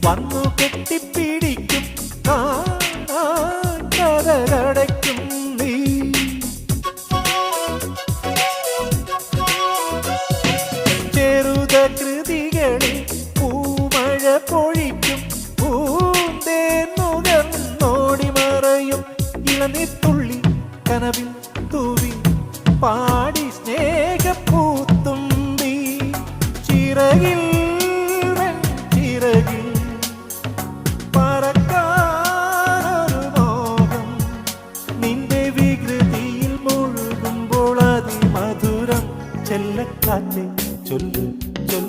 വന്നു കെട്ടിപ്പിടിക്കും കഥകടയ്ക്കും നീ. ചെറുത കൃതികളിൽ പൂമഴ പൊഴിക്കും പൂന്തേന്നുകർന്നോടി മറയും ഇളനിത്തുള്ളി കനവിൽ തൂവി പാടി സ്നേഹപ്പൂത്തുമ്പി. ചിറകിൽ ചിറകിൽ പറക്കാനൊരു മോഹം നിന്റെ വികൃതിയിൽ മുഴുകുമ്പോൾ അതിമധുരം. ചെല്ലക്കാറ്റെ ചൊല്ലു ചൊല്ലു